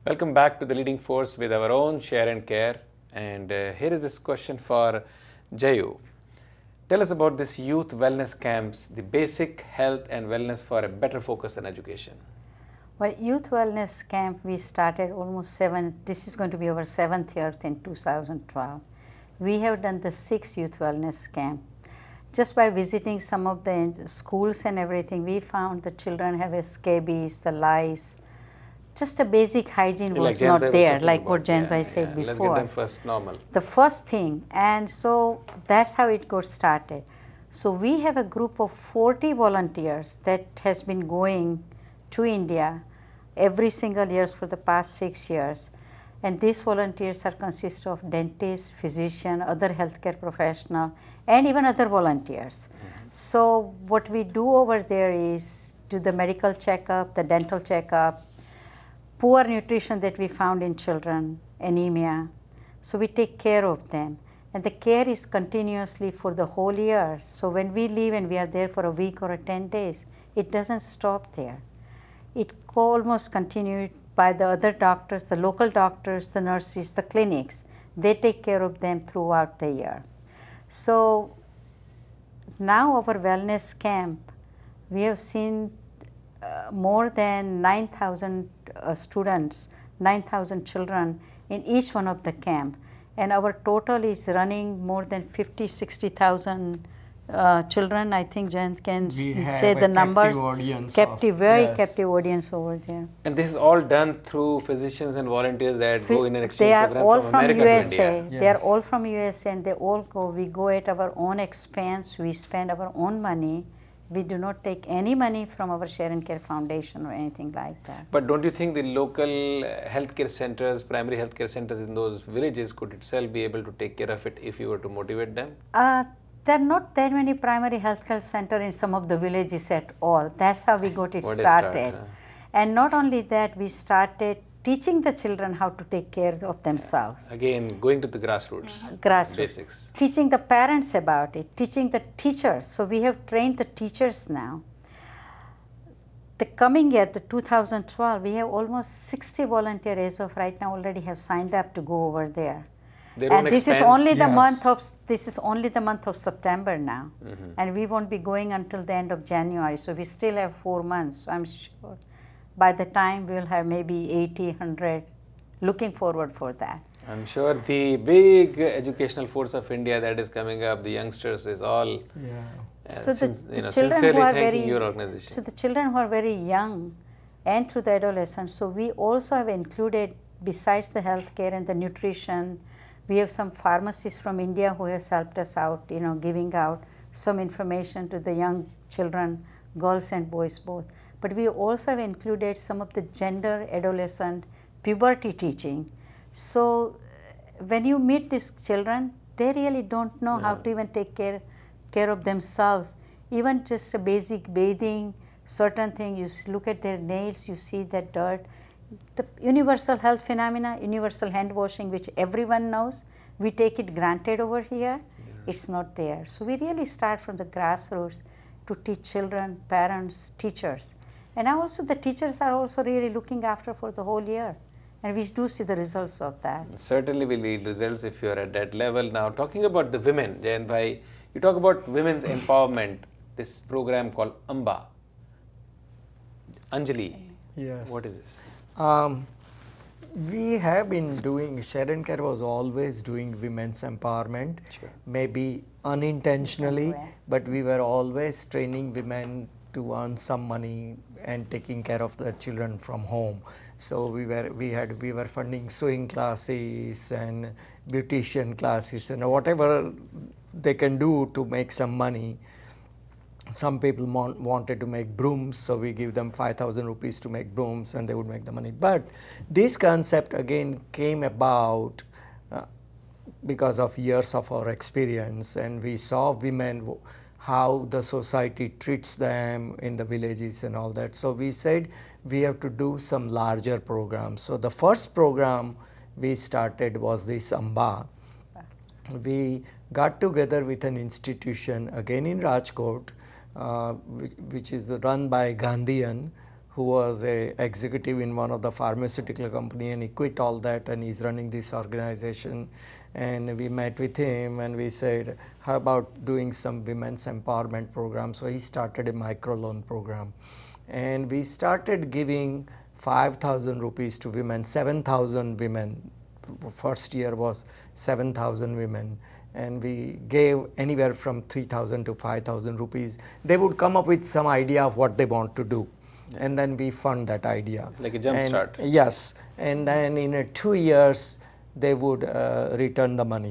Welcome back to the Leading Force with our own Share and Care. And here is this question for Jayu. Tell us about this youth wellness camps, the basic health and wellness for a better focus on education. Well, youth wellness camp we started this is going to be our 7th year in 2012. We have done the 6th youth wellness camp. Just by visiting some of the schools and everything, we found the children have scabies, the lice, just a basic hygiene was not there, like what Jayanbhai said before. Let's get them first normal. The first thing, and so that's how it got started. So we have a group of 40 volunteers that has been going to India every single year for the past 6 years. And these volunteers are consist of dentists, physician, other healthcare professional, and even other volunteers. So what we do over there is do the medical checkup, the dental checkup, poor nutrition that we found in children, anemia. So we take care of them. And the care is continuously for the whole year. So when we leave and we are there for a week or 10 days, it doesn't stop there. It almost continued by the other doctors, the local doctors, the nurses, the clinics. They take care of them throughout the year. So now our wellness camp, we have seen more than 9,000 students, 9,000 children in each one of the camp. And our total is running more than 60,000 children. I think Jayant can say the numbers. Captive audience over there. And this is all done through physicians and volunteers that go in an exchange program all from America USA. to India. They are all from USA and they all go. We go at our own expense. We spend our own money. We do not take any money from our Share and Care Foundation or anything like that. But don't you think the local healthcare centers, primary healthcare centers in those villages could itself be able to take care of it if you were to motivate them? There are not that many primary healthcare centers in some of the villages at all. That's how we got it started. And not only that, we started teaching the children how to take care of themselves. Again, going to the grassroots. Basics. Teaching the parents about it, teaching the teachers. So we have trained the teachers now. The coming year, the 2012, we have almost 60 volunteers as of right now already have signed up to go over there. And this is only the month of September now. And we won't be going until the end of January. So we still have 4 months. I'm sure by the time we'll have maybe 80, 100, looking forward for that. I'm sure the big educational force of India that is coming up, the youngsters, is all sincerely thanking your organization. So the children who are very young and through the adolescents, so we also have included, besides the healthcare and the nutrition, we have some pharmacists from India who has helped us out, giving out some information to the young children, girls and boys both. But we also have included some of the gender, adolescent, puberty teaching. So when you meet these children, they really don't know how to even take care of themselves. Even just a basic bathing, certain thing, you look at their nails, you see that dirt. The universal health phenomena, universal hand washing, which everyone knows, we take it granted over here, it's not there. So we really start from the grassroots to teach children, parents, teachers. And now also the teachers are also really looking after for the whole year. And we do see the results of that. Certainly will need results if you are at that level. Now talking about the women, Jayanbhai, you talk about women's empowerment, this program called AMBA. Anjali, what is this? We have been doing, Share and Care was always doing women's empowerment, maybe unintentionally, but we were always training women to earn some money and taking care of the children from home. So we were funding sewing classes and beautician classes and whatever they can do to make some money. Some people wanted to make brooms, so we give them 5,000 rupees to make brooms and they would make the money. But this concept again came about because of years of our experience, and we saw women, how the society treats them in the villages and all that. So we said we have to do some larger programs. So the first program we started was this AMBA. We got together with an institution again in Rajkot, which is run by Gandhian, who was a executive in one of the pharmaceutical company, and he quit all that and he's running this organization. And we met with him and we said, how about doing some women's empowerment program? So he started a microloan program, and we started giving 5,000 rupees to women, 7,000 women. First year was 7,000 women, and we gave anywhere from 3,000 to 5,000 rupees. They would come up with some idea of what they want to do, and then we fund that idea. Like a jump start. Yes, and then in 2 years they would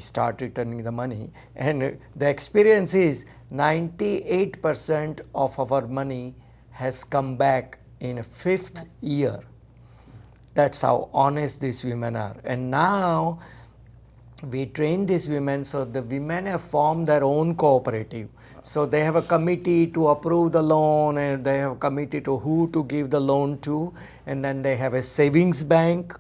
start returning the money. And the experience is 98% of our money has come back in a fifth year. That's how honest these women are. And now we train these women, so the women have formed their own cooperative. So they have a committee to approve the loan, and they have a committee to who to give the loan to, and then they have a savings bank.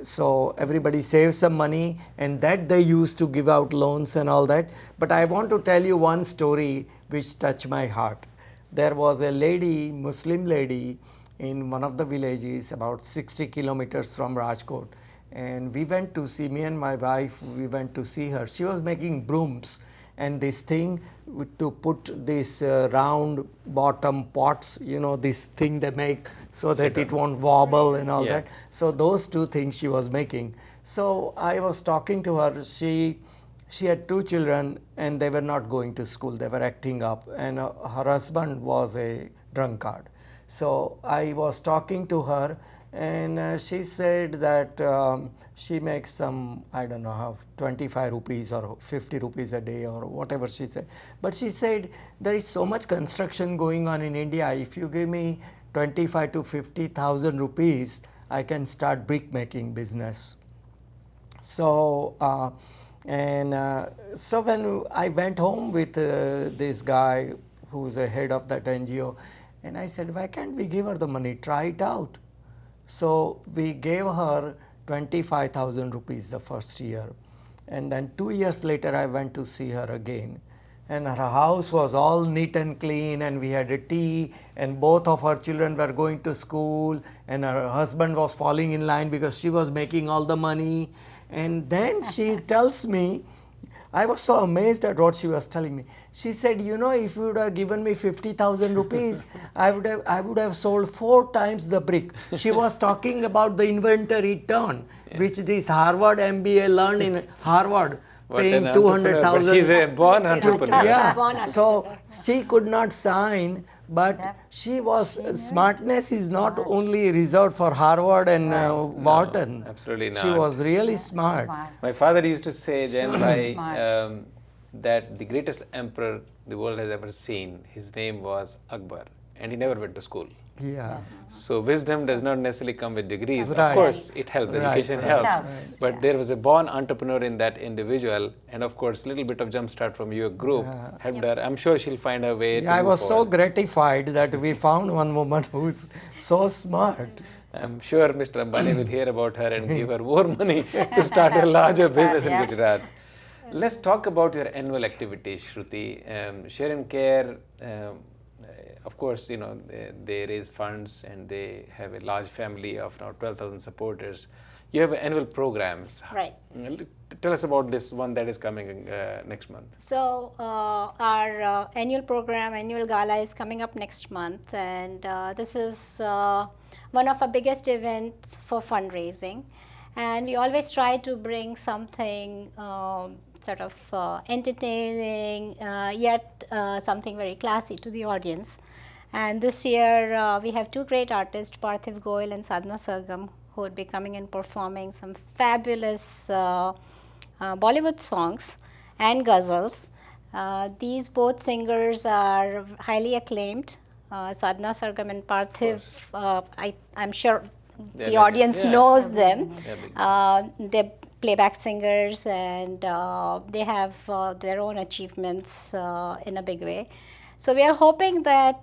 So everybody saves some money, and that they use to give out loans and all that. But I want to tell you one story which touched my heart. There was a lady, Muslim lady, in one of the villages about 60 kilometers from Rajkot, and we went to see, me and my wife, we went to see her. She was making brooms, and this thing to put this round bottom pots, you know, this thing they make so that it won't wobble and all that. So those two things she was making. So I was talking to her. She had 2 children, and they were not going to school. They were acting up, and her husband was a drunkard. So I was talking to her, and she said that she makes some, I don't know how, 25 rupees or 50 rupees a day or whatever she said. But she said, there is so much construction going on in India. If you give me 25 to 50,000 rupees, I can start brick making business. So, so when I went home with this guy who's the head of that NGO, and I said, why can't we give her the money, try it out? So we gave her 25,000 rupees the first year, and then 2 years later I went to see her again, and her house was all neat and clean, and we had a tea, and both of her children were going to school, and her husband was falling in line because she was making all the money. And then she tells me, I was so amazed at what she was telling me. She said, you know, if you would have given me 50,000 rupees, I would have sold 4 times the brick. She was talking about the inventory turn, which this Harvard MBA learned in Harvard, paying 200,000. She's a born entrepreneur. Yeah. So she could not sign, but she was, smartness is not only reserved for Harvard and Wharton. No, absolutely not. She was really smart. My father used to say, Jayanbhai, that the greatest emperor the world has ever seen, his name was Akbar, and he never went to school. Yeah. So wisdom does not necessarily come with degrees. Right. Of course, it helps. Education helps. helps. But there was a born entrepreneur in that individual, and of course, a little bit of jumpstart from your group helped her. I'm sure she'll find her way. Yeah, I was so gratified that we found one woman who's so smart. I'm sure Mr. Ambani will hear about her and give her more money to start a larger business in Gujarat. Let's talk about your annual activities, Shruti. Share and Care, of course, you know, they raise funds and they have a large family of now 12,000 supporters. You have annual programs. Right. Tell us about this one that is coming next month. So our annual program, annual gala is coming up next month, and this is one of our biggest events for fundraising. And we always try to bring something sort of entertaining, yet something very classy to the audience. And this year we have 2 great artists, Parthiv Goyal and Sadhana Sargam, who would be coming and performing some fabulous Bollywood songs and ghazals. These both singers are highly acclaimed. Sadhana Sargam and Parthiv, I'm sure the audience knows them. They're playback singers, and they have their own achievements in a big way. So we are hoping that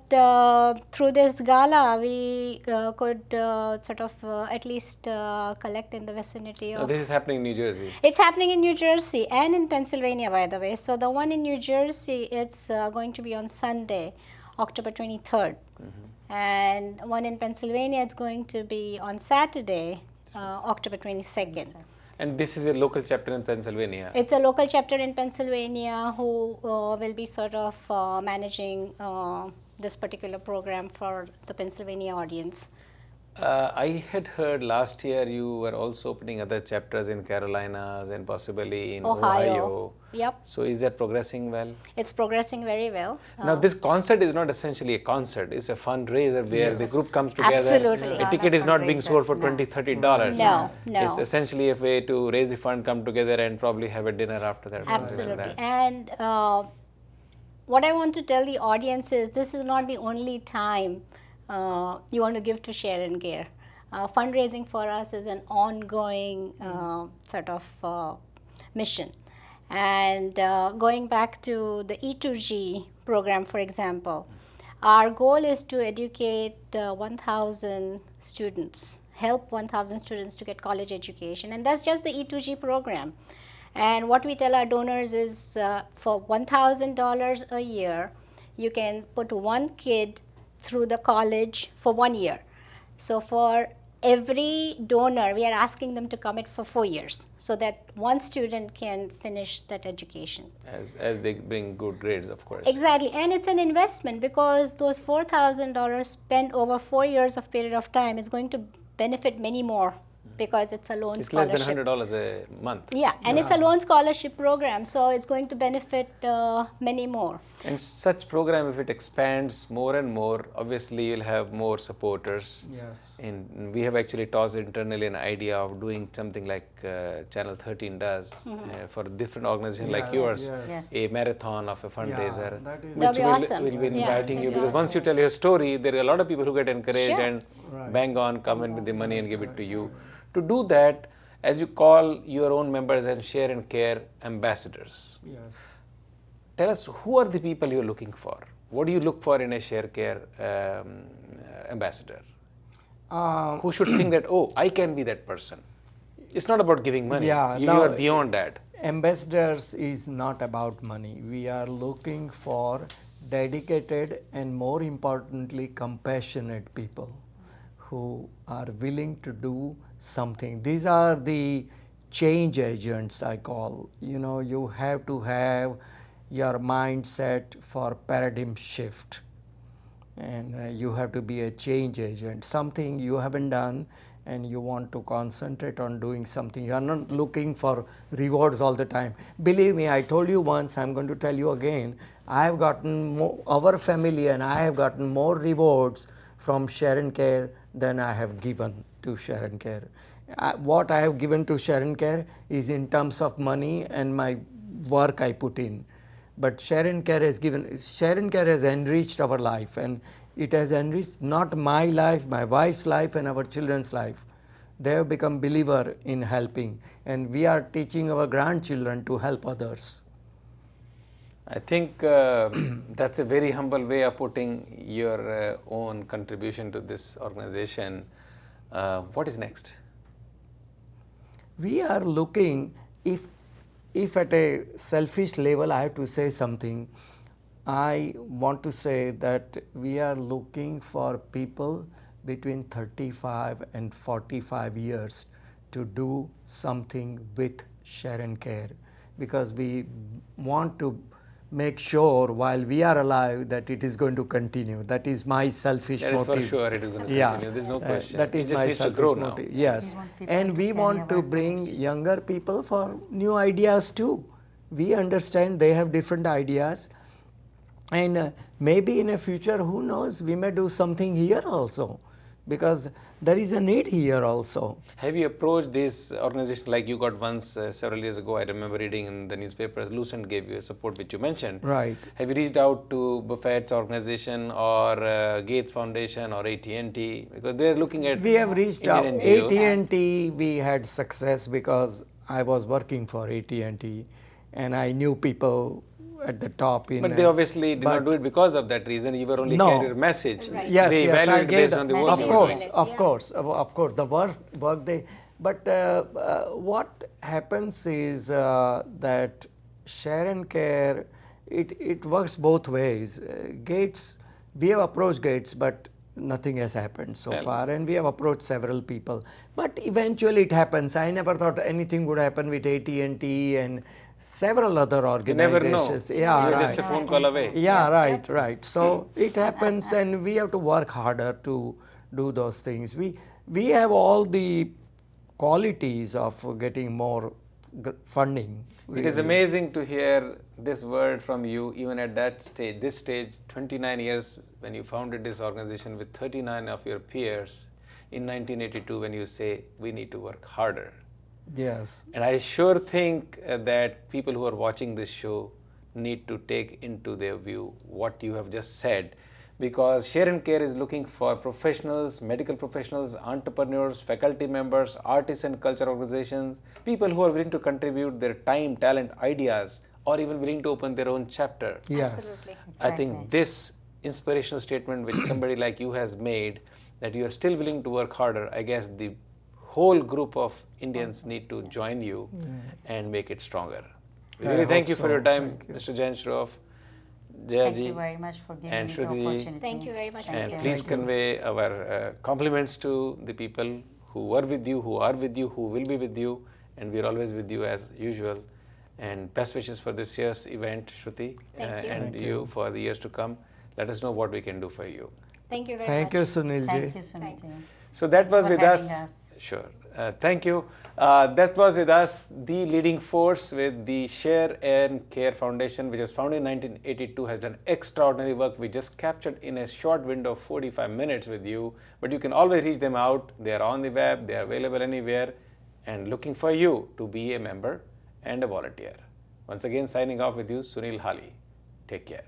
through this gala we could sort of at least collect in the vicinity of... This is happening in New Jersey. It's happening in New Jersey and in Pennsylvania, by the way. So the one in New Jersey, it's going to be on Sunday October 23rd. And one in Pennsylvania is going to be on Saturday, October 22nd. And this is a local chapter in Pennsylvania. It's a local chapter in Pennsylvania who will be sort of managing this particular program for the Pennsylvania audience. I had heard last year you were also opening other chapters in Carolinas and possibly in Ohio. Yep, So is that progressing well? it's progressing very well. Now this concert is not essentially a concert, it's a fundraiser where the group comes together. Absolutely. A ticket is not being sold for No. $20, $30. No, no. It's essentially a way to raise the fund, come together and probably have a dinner after that. something like Absolutely. that. And what I want to tell the audience is this is not the only time you want to give to Share and Care. Fundraising for us is an ongoing sort of mission. And going back to the E2G program, for example, our goal is to educate 1,000 students, help 1,000 students to get college education, and that's just the E2G program. And what we tell our donors is for $1,000 a year, you can put one kid through the college for 1 year. So for every donor, we are asking them to commit for 4 years so that one student can finish that education. As they bring good grades, of course. Exactly, and it's an investment because those $4,000 spent over 4 years of period of time is going to benefit many more because it's a loan It's less scholarship. than $100 a month. Yeah, and it's a loan scholarship program, so it's going to benefit many more. And such program, if it expands more and more, obviously you'll have more supporters. Yes. And we have actually tossed internally an idea of doing something like Channel 13 does for different organizations like Yes, yours, yes. a marathon of a fundraiser. that is- That'd be we'll, awesome. we'll be Yeah, inviting you that'd be because once you tell your story, there are a lot of people who get encouraged Sure. and Right. bang on, come in with the money and give it to you. To do that, as you call your own members and Share and Care ambassadors, Yes. tell us who are the people you're looking for? What do you look for in a Share Care ambassador? Who should think that, oh, I can be that person? It's not about giving money. Yeah, you no, are beyond that. Ambassadors is not about money. We are looking for dedicated and more importantly compassionate people who are willing to do something. These are the change agents I call. You know, you have to have your mindset for paradigm shift, and you have to be a change agent, something you haven't done and you want to concentrate on doing something. You are not looking for rewards all the time. Believe me, I told you once, I'm going to tell you again, I have gotten our family and I have gotten more rewards from Share and Care than I have given to Share and Care. What I have given to Share and Care is in terms of money and my work I put in. But Share and Care has enriched our life, and it has enriched not my life, my wife's life and our children's life. They have become believer in helping, and we are teaching our grandchildren to help others. I think that's a very humble way of putting your own contribution to this organization. What is next? We are looking, if at a selfish level I have to say something, I want to say that we are looking for people between 35 and 45 years to do something with Share and Care, because we want to make sure while we are alive that it is going to continue. That is my selfish That is motive. for sure it is going to Yeah, continue. There's no question. that It is just my needs to selfish grow now. motive. Yes, We want people and to we carry want to our bring torch. younger people for new ideas too. We understand they have different ideas, and maybe in a future, who knows, we may do something here also, because there is a need here also. Have you approached these organizations like you got once several years ago? I remember reading in the newspapers, Lucent gave you support, which you mentioned. Right. Have you reached out to Buffett's organization or Gates Foundation or AT&T? Because they're looking at We have reached out. Indian NGOs. AT&T, we had success because I was working for AT&T, and I knew people at the top. But they obviously did not do it because of that reason. You were only No. carrier message. Right. Yes, They yes, I evaluate gave based on the work of you course, did. of course, of course, the work they. But what happens is that Share and Care, it works both ways. Gates We have approached Gates, but nothing has happened so far, and we have approached several people. But eventually it happens. I never thought anything would happen with AT&T and several other You never know. organizations. Yeah, You're right. just a phone call away. Yeah, right, right. So it happens, and we have to work harder to do those things. We have all the qualities of getting more funding. It is amazing to hear this word from you even at that stage, this stage, 29 years when you founded this organization with 39 of your peers in 1982 when you say we need to work harder. Yes. And I sure think that people who are watching this show need to take into their view what you have just said, because Share and Care is looking for professionals, medical professionals, entrepreneurs, faculty members, artists and culture organizations, people who are willing to contribute their time, talent, ideas, or even willing to open their own chapter. Yes. Absolutely. I think this inspirational statement which somebody like you has made, that you are still willing to work harder, I guess the whole group of Indians need to join you and make it stronger. We I really thank hope you for so. your time, Thank you. Mr. Jain Shroff, Thank you Jayaji, very much for giving and me the Shruti. opportunity. Thank you very much. Thank and you. please convey our compliments to the people who were with you, who are with you, who will be with you, and we are always with you as usual. And best wishes for this year's event, Shruti, Thank you. and Thank you for the years to come. Let us know what we can do for you. Thank you very Thank much. you, Sunil Thank ji. you, Sunil. Thanks. So that was For with having us. us. Sure. Thank you. That was with us, the leading force with the Share and Care Foundation, which was founded in 1982, has done extraordinary work. We just captured in a short window of 45 minutes with you, but you can always reach them out. They are on the web, they are available anywhere, and looking for you to be a member and a volunteer. Once again, signing off with you, Sunil Hali. Take care.